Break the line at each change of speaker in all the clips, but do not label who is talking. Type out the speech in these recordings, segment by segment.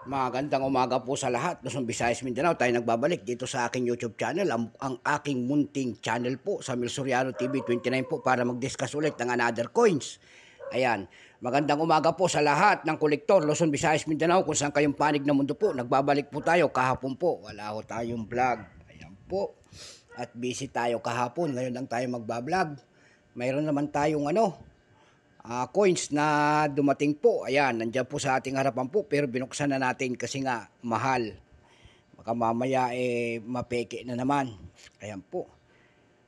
Magandang umaga po sa lahat. Luzon, Visayas, Mindanao. Tayo nagbabalik dito sa aking YouTube channel, ang aking munting channel po sa Mil Soriano TV 29 po para mag-discuss ulit ng another coins. Ayan. Magandang umaga po sa lahat ng kolektor Luzon, Visayas, Mindanao kung saan kayong panig na mundo po. Nagbabalik po tayo kahapon po. Wala ho tayong vlog. Ayan po. At busy tayo kahapon. Ngayon lang tayo magbablog. Mayroon naman tayong coins na dumating po. Ayan, nandiyan po sa ating harapan po pero binuksan na natin kasi nga mahal. Baka mamaya mapeke na naman. Ayan po.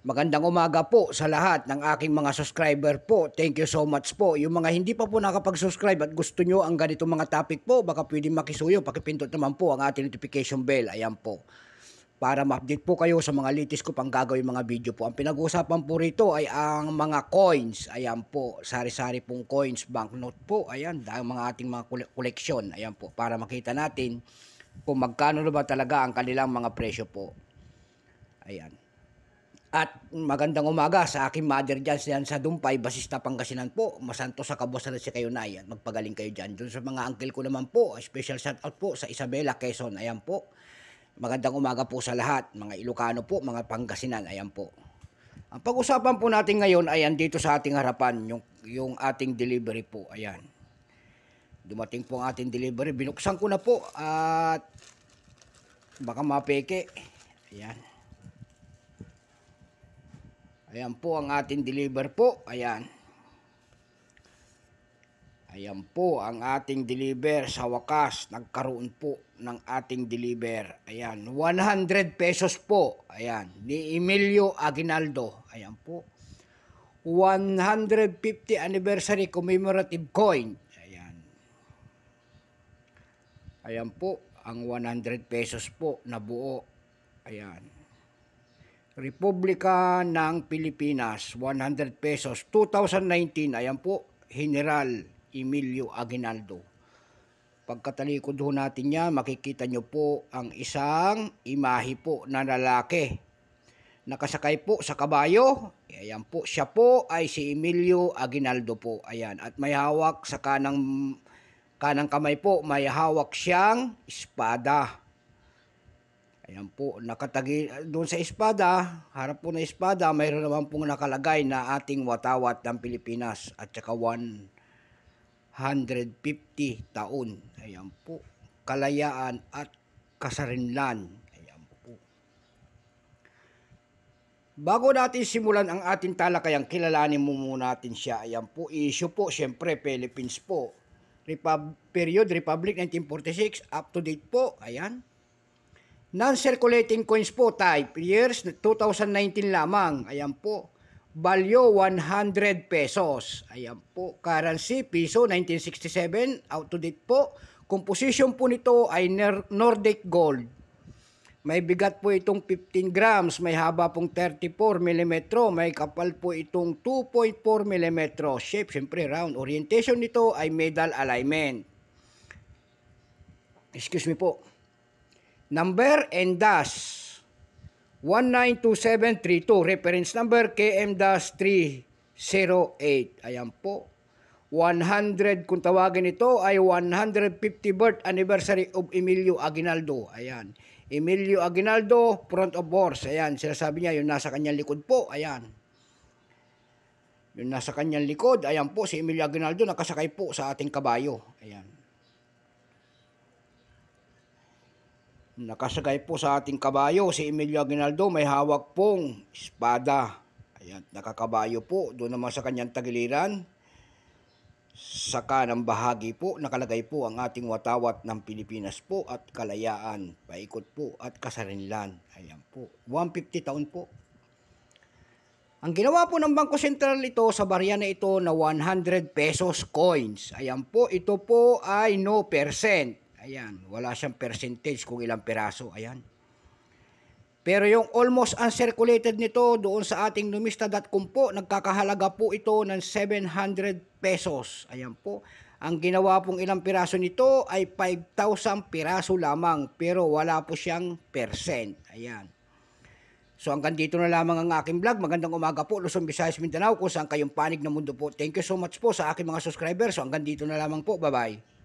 Magandang umaga po sa lahat ng aking mga subscriber po. Thank you so much po. Yung mga hindi pa po nakapag-subscribe at gusto nyo ang ganitong mga topic po, baka pwedeng makisuyo. Pakipindot naman po ang ating notification bell. Ayan po. Para ma-update po kayo sa mga latest ko pang gagawin mga video po. Ang pinag-uusapan po rito ay ang mga coins. Ayan po, sari-sari pong coins, banknote po. Ayan, dahil mga ating mga koleksyon. Ayan po, para makita natin kung magkano na ba talaga ang kanilang mga presyo po. Ayan. At magandang umaga sa aking mother dyan sa Dumpay, Basista, Pangasinan po. Masanto sa kabosan na si kayo na yan. Magpagaling kayo dyan. Doon sa mga uncle ko naman po, special shout out po sa Isabela, Quezon. Ayan po. Magandang umaga po sa lahat, mga Ilocano po, mga Pangasinan, ayan po. Ang pag-usapan po natin ngayon ay dito sa ating harapan, yung ating delivery po, ayan. Dumating po ang ating delivery, binuksan ko na po at baka mapeke, ayan. Ayan po ang ating deliver po, ayan. Ayan po ang ating deliver sa wakas. Nagkaroon po ng ating deliver. Ayan, 100 pesos po. Ayan, ni Emilio Aguinaldo. Ayan po. 150 anniversary commemorative coin. Ayan. Ayan po, ang 100 pesos po na buo. Ayan. Republika ng Pilipinas, 100 pesos. 2019, ayan po, General Emilio Aguinaldo. Pagkatalikod ho natin yan, makikita nyo po ang isang imahe po na lalaki. Nakasakay po sa kabayo. Ayan po, siya po ay si Emilio Aguinaldo po. Ayan, at may hawak sa kanang kamay po, may hawak siyang espada. Ayan po, nakatagi doon sa espada, harap po na espada, mayroon naman pong nakalagay na ating watawat ng Pilipinas at saka 150 taon. Ayan po. Kalayaan at kasarinlan. Ayan po. Bago natin simulan ang ating talakayang, kilalanin muna natin siya. Ayan po. Issue po, syempre, Philippines po. Period, Republic 1946, up to date po. Ayan. Non-circulating coins po, type. Years, 2019 lamang. Ayan po. Value 100 pesos. Ayan po. Currency, piso 1967. Out to date po. Composition po nito ay Nordic Gold. May bigat po itong 15 grams. May haba pong 34 mm. May kapal po itong 2.4 mm. Shape, syempre round. Orientation nito ay medal alignment. Excuse me po. Number and dash. 192732, reference number KM-308. Ayan po. 100, kung tawagin ito, ay 150 birth anniversary of Emilio Aguinaldo. Ayan. Emilio Aguinaldo, front of horse. Ayan, sinasabi niya, yung nasa kanyang likod po. Ayan. Yung nasa kanyang likod, ayan po, si Emilio Aguinaldo nakasakay po sa ating kabayo. Ayan. Nakasagay po sa ating kabayo si Emilio Aguinaldo, may hawak pong espada. Ayan, nakakabayo po. Doon naman sa kanyang tagiliran, sa kanang bahagi po, nakalagay po ang ating watawat ng Pilipinas po at kalayaan, paikot po at kasarinlan. Ayan po, 150 taon po. Ang ginawa po ng Bangko Sentral ito sa barya na ito na 100 pesos coins. Ayan po, ito po ay no percent. Ayan, wala siyang percentage kung ilang peraso. Ayan. Pero yung almost uncirculated nito doon sa ating numista.com po, nagkakahalaga po ito ng 700 pesos. Ayan po. Ang ginawa pong ilang piraso nito ay 5,000 piraso lamang, pero wala po siyang percent. Ayan. So hanggang dito na lamang ang aking vlog. Magandang umaga po, Luzon, Visayas, Mindanao, kung saan kayong panig ng mundo po. Thank you so much po sa aking mga subscribers. So hanggang dito na lamang po. Bye-bye.